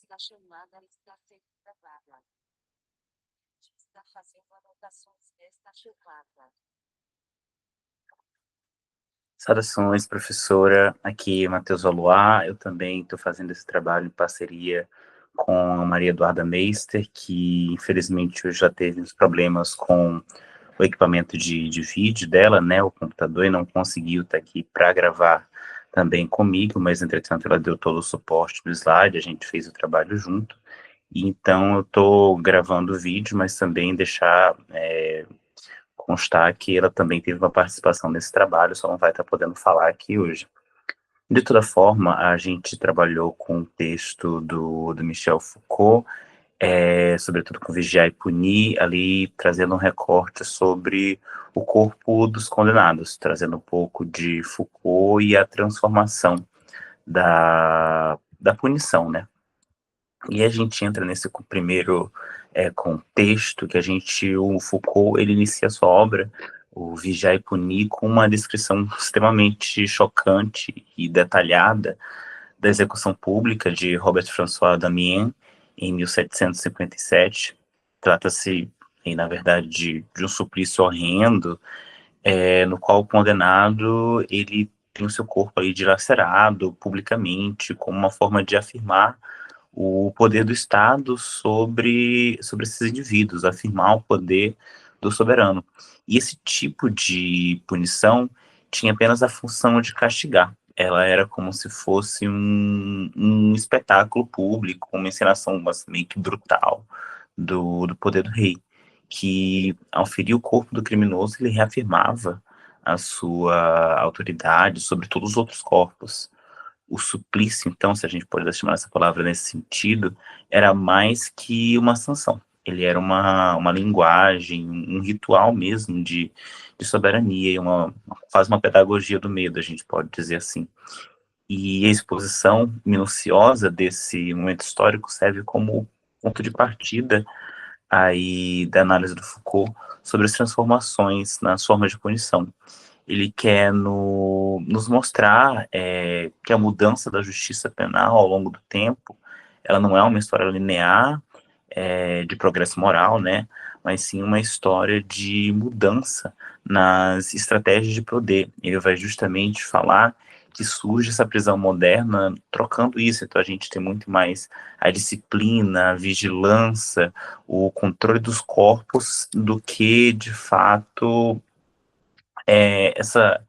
Esta chamada está sendo gravada. Está fazendo anotações desta chamada. Saudações, professora. Aqui é Matheus Aluá. Eu também estou fazendo esse trabalho em parceria com a Maria Eduarda Meister, que infelizmente hoje já teve uns problemas com o equipamento de vídeo dela, né, o computador, e não conseguiu estar aqui para gravar também comigo, mas entretanto ela deu todo o suporte no slide, a gente fez o trabalho junto. E então eu estou gravando o vídeo, mas também deixar constar que ela também teve uma participação nesse trabalho, só não vai estar podendo falar aqui hoje. De toda forma, a gente trabalhou com o texto do Michel Foucault, sobretudo com Vigiar e Punir, ali trazendo um recorte sobre o corpo dos condenados, trazendo um pouco de Foucault e a transformação da punição, né? E a gente entra nesse primeiro contexto que o Foucault, ele inicia a sua obra, o Vigiar e Punir, com uma descrição extremamente chocante e detalhada da execução pública de Robert François Damiens, em 1757. Trata-se, na verdade, de um suplício horrendo, no qual o condenado, ele tem o seu corpo aí dilacerado publicamente, como uma forma de afirmar o poder do Estado sobre esses indivíduos, afirmar o poder do soberano. E esse tipo de punição tinha apenas a função de castigar. Ela era como se fosse um espetáculo público, uma encenação meio que brutal do poder do rei, que, ao ferir o corpo do criminoso, ele reafirmava a sua autoridade sobre todos os outros corpos. O suplício, então, se a gente pode chamar essa palavra nesse sentido, era mais que uma sanção. Ele era uma linguagem, um ritual mesmo de soberania, e quase uma pedagogia do medo, a gente pode dizer assim. E a exposição minuciosa desse momento histórico serve como ponto de partida aí da análise do Foucault sobre as transformações nas formas de punição. Ele quer nos mostrar que a mudança da justiça penal ao longo do tempo, ela não é uma história linear de progresso moral, né? Mas sim uma história de mudança nas estratégias de poder. Ele vai justamente falar que surge essa prisão moderna trocando isso. Então a gente tem muito mais a disciplina, a vigilância, o controle dos corpos do que, de fato, essa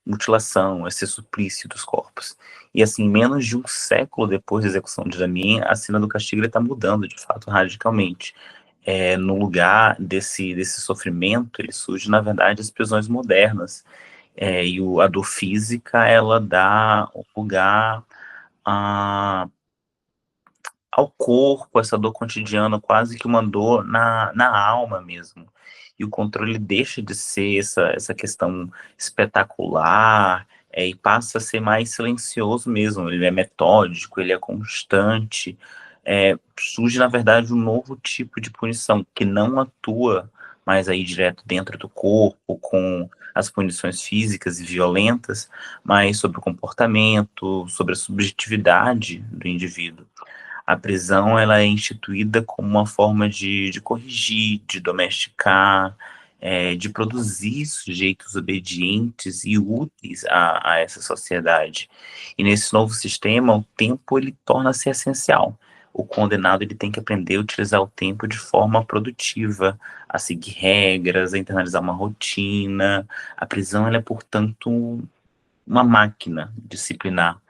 mutilação, esse suplício dos corpos. E assim, menos de um século depois da execução de Damien, a cena do castigo está mudando, de fato, radicalmente. No lugar desse sofrimento, ele surge, na verdade, as prisões modernas. E a dor física, ela dá um lugar ao corpo, essa dor cotidiana, quase que uma dor na alma mesmo. E o controle deixa de ser essa questão espetacular, e passa a ser mais silencioso mesmo. Ele é metódico, ele é constante. Surge, na verdade, um novo tipo de punição, que não atua mais aí direto dentro do corpo, com as punições físicas e violentas, mas sobre o comportamento, sobre a subjetividade do indivíduo. A prisão, ela é instituída como uma forma de corrigir, de domesticar, de produzir sujeitos obedientes e úteis a essa sociedade. E nesse novo sistema, o tempo, ele torna-se essencial. O condenado, ele tem que aprender a utilizar o tempo de forma produtiva, a seguir regras, a internalizar uma rotina. A prisão, ela é, portanto, uma máquina disciplinar.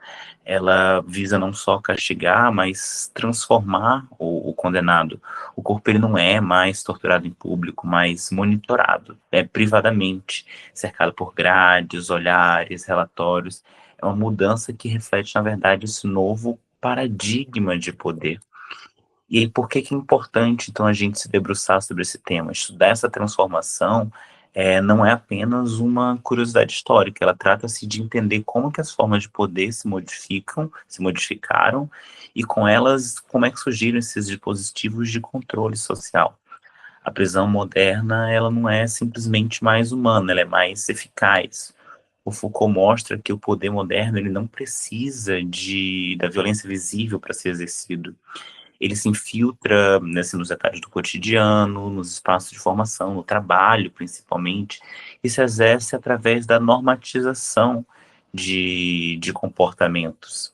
Ela visa não só castigar, mas transformar o condenado. O corpo, ele não é mais torturado em público, mas monitorado, privadamente, cercado por grades, olhares, relatórios. É uma mudança que reflete, na verdade, esse novo paradigma de poder. E aí, por que é importante, então, a gente se debruçar sobre esse tema? Estudar essa transformação não é apenas uma curiosidade histórica, ela trata-se de entender como que as formas de poder se modificaram, e com elas, como é que surgiram esses dispositivos de controle social. A prisão moderna, ela não é simplesmente mais humana, ela é mais eficaz. o Foucault mostra que o poder moderno ele não precisa da violência visível para ser exercido. Ele se infiltra, né, assim, nos detalhes do cotidiano, nos espaços de formação, no trabalho, principalmente, e se exerce através da normatização de comportamentos.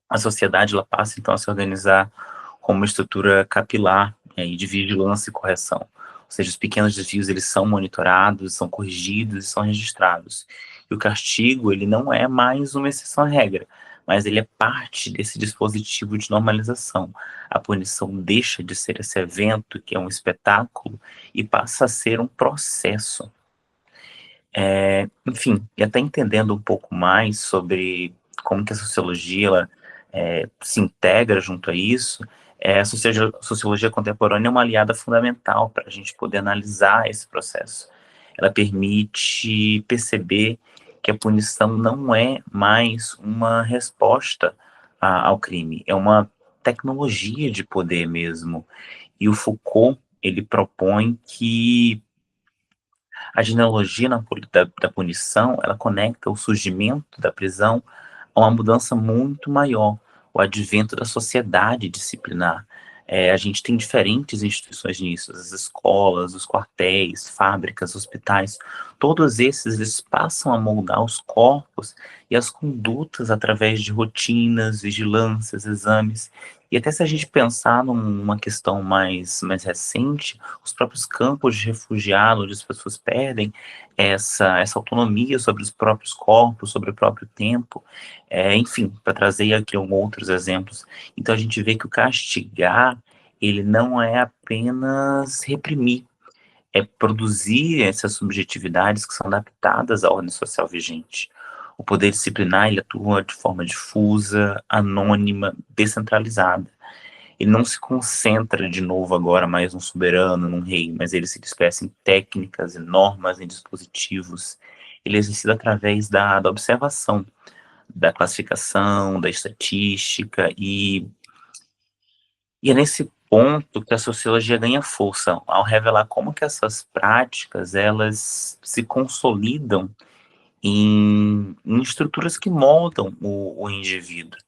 A sociedade ela passa então a se organizar como uma estrutura capilar, e de vigilância e correção. Ou seja, os pequenos desvios eles são monitorados, são corrigidos e são registrados. E o castigo ele não é mais uma exceção à regra, mas ele é parte desse dispositivo de normalização. A punição deixa de ser esse evento que é um espetáculo e passa a ser um processo. Enfim, e até entendendo um pouco mais sobre como que a sociologia ela, se integra junto a isso, a sociologia contemporânea é uma aliada fundamental para a gente poder analisar esse processo. Ela permite perceber que a punição não é mais uma resposta ao crime, é uma tecnologia de poder mesmo. E o Foucault, ele propõe que a genealogia da punição, ela conecta o surgimento da prisão a uma mudança muito maior, o advento da sociedade disciplinar. A gente tem diferentes instituições nisso, as escolas, os quartéis, fábricas, hospitais, todos esses eles passam a moldar os corpos e as condutas através de rotinas, vigilâncias, exames. E até se a gente pensar numa questão mais recente, os próprios campos de refugiado, onde as pessoas perdem essa autonomia sobre os próprios corpos, sobre o próprio tempo, enfim, para trazer aqui outros exemplos. Então a gente vê que o castigar, ele não é apenas reprimir, é produzir essas subjetividades que são adaptadas à ordem social vigente. O poder disciplinar, ele atua de forma difusa, anônima, descentralizada. Ele não se concentra de novo agora mais num soberano, num rei, mas ele se dispersa em técnicas, em normas, em dispositivos. Ele é exercido através da observação, da classificação, da estatística, e é nesse ponto que a sociologia ganha força, ao revelar como que essas práticas, elas se consolidam em estruturas que moldam o indivíduo.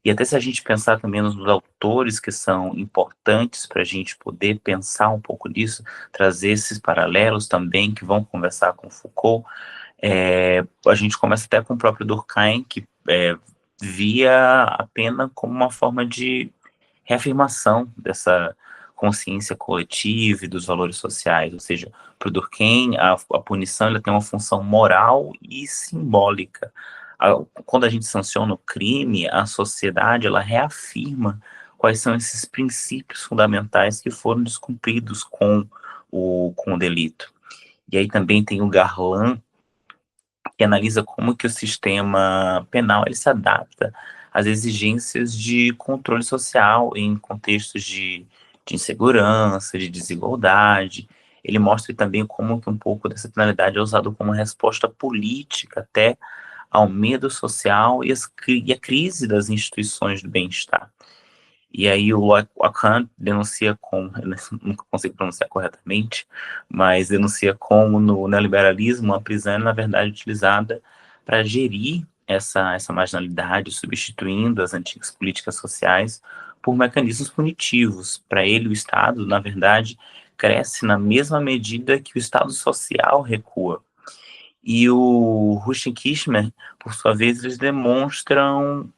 E até se a gente pensar também nos autores que são importantes para a gente poder pensar um pouco nisso, trazer esses paralelos também que vão conversar com Foucault, a gente começa até com o próprio Durkheim, que via a pena como uma forma de reafirmação dessa consciência coletiva e dos valores sociais, ou seja, para o Durkheim, a punição ela tem uma função moral e simbólica. Quando a gente sanciona o crime, a sociedade ela reafirma quais são esses princípios fundamentais que foram descumpridos com o delito. E aí também tem o Garland, que analisa como que o sistema penal ele se adapta às exigências de controle social em contextos de insegurança, de desigualdade. Ele mostra também como que um pouco dessa penalidade é usado como resposta política até ao medo social e a crise das instituições do bem-estar. E aí o Lacan denuncia como, eu nunca consigo pronunciar corretamente, mas denuncia como no neoliberalismo a prisão é, na verdade, utilizada para gerir essa marginalidade, substituindo as antigas políticas sociais por mecanismos punitivos. Para ele, o Estado, na verdade, cresce na mesma medida que o Estado social recua. E o Rush e Kirchner, por sua vez, eles demonstram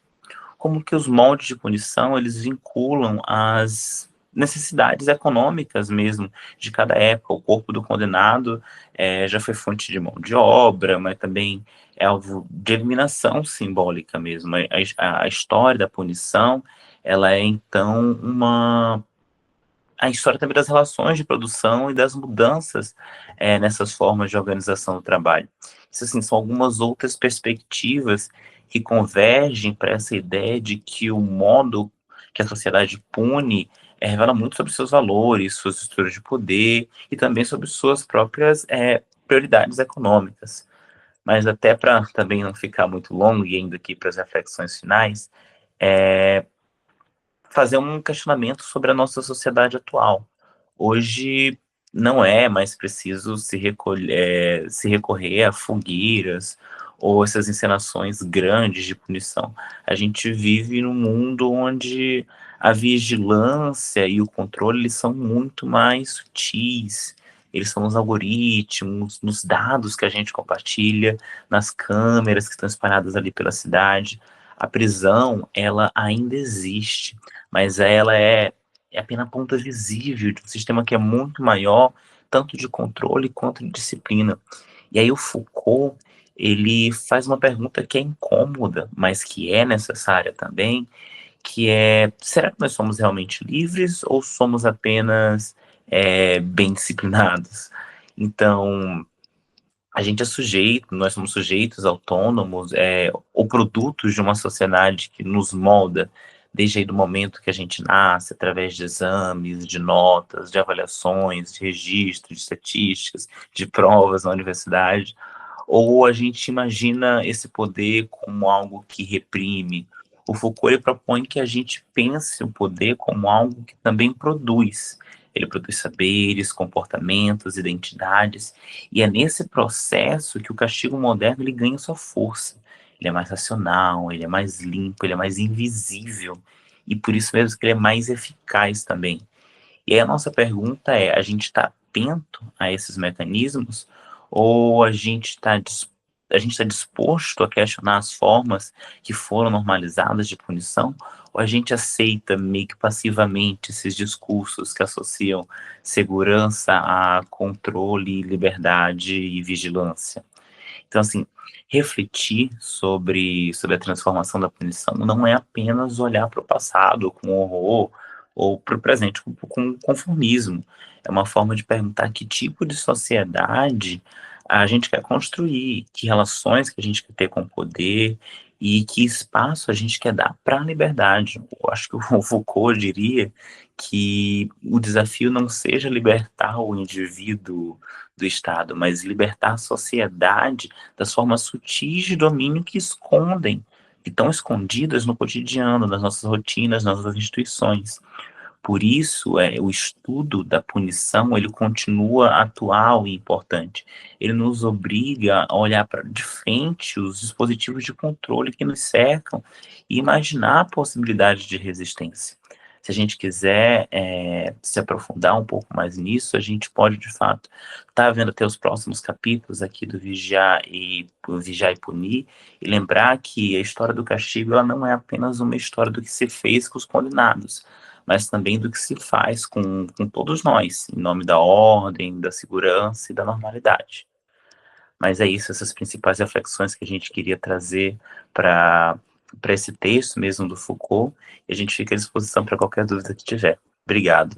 como que os moldes de punição eles vinculam as necessidades econômicas mesmo de cada época. O corpo do condenado já foi fonte de mão de obra, mas também é alvo de eliminação simbólica mesmo. A história da punição, ela é então a história também das relações de produção e das mudanças nessas formas de organização do trabalho. Isso, assim, são algumas outras perspectivas que convergem para essa ideia de que o modo que a sociedade pune revela muito sobre seus valores, suas estruturas de poder e também sobre suas próprias prioridades econômicas. Mas até para também não ficar muito longo e indo aqui para as reflexões finais, fazer um questionamento sobre a nossa sociedade atual. Hoje não é mais preciso se recorrer a fogueiras ou essas encenações grandes de punição. A gente vive num mundo onde a vigilância e o controle eles são muito mais sutis. Eles são nos algoritmos, nos dados que a gente compartilha, nas câmeras que estão espalhadas ali pela cidade. A prisão, ela ainda existe, mas ela é apenas a ponta visível de um sistema que é muito maior, tanto de controle quanto de disciplina. E aí o Foucault, ele faz uma pergunta que é incômoda, mas que é necessária também, que é, será que nós somos realmente livres ou somos apenas bem disciplinados? Então, a gente é sujeito, nós somos sujeitos autônomos, ou produtos de uma sociedade que nos molda desde aí do momento que a gente nasce, através de exames, de notas, de avaliações, de registros, de estatísticas, de provas na universidade, ou a gente imagina esse poder como algo que reprime. O Foucault ele propõe que a gente pense o poder como algo que também produz. Ele produz saberes, comportamentos, identidades, e é nesse processo que o castigo moderno ele ganha sua força. Ele é mais racional, ele é mais limpo, ele é mais invisível, e por isso mesmo que ele é mais eficaz também. E aí a nossa pergunta é: a gente está atento a esses mecanismos ou a gente está disposto a questionar as formas que foram normalizadas de punição? Ou a gente aceita meio que passivamente esses discursos que associam segurança a controle, liberdade e vigilância? Então, assim, refletir sobre a transformação da punição não é apenas olhar para o passado com horror ou para o presente com conformismo. É uma forma de perguntar que tipo de sociedade a gente quer construir, que relações que a gente quer ter com o poder e que espaço a gente quer dar para a liberdade. Eu acho que o Foucault diria que o desafio não seja libertar o indivíduo do Estado, mas libertar a sociedade das formas sutis de domínio que escondem, que estão escondidas no cotidiano, nas nossas rotinas, nas nossas instituições. Por isso, o estudo da punição, ele continua atual e importante. Ele nos obriga a olhar para de frente os dispositivos de controle que nos cercam e imaginar a possibilidade de resistência. Se a gente quiser se aprofundar um pouco mais nisso, a gente pode, de fato, estar vendo até os próximos capítulos aqui do Vigiar e Punir, e lembrar que a história do castigo ela não é apenas uma história do que se fez com os condenados, mas também do que se faz com todos nós, em nome da ordem, da segurança e da normalidade. Mas é isso, essas principais reflexões que a gente queria trazer para esse texto mesmo do Foucault, e a gente fica à disposição para qualquer dúvida que tiver. Obrigado.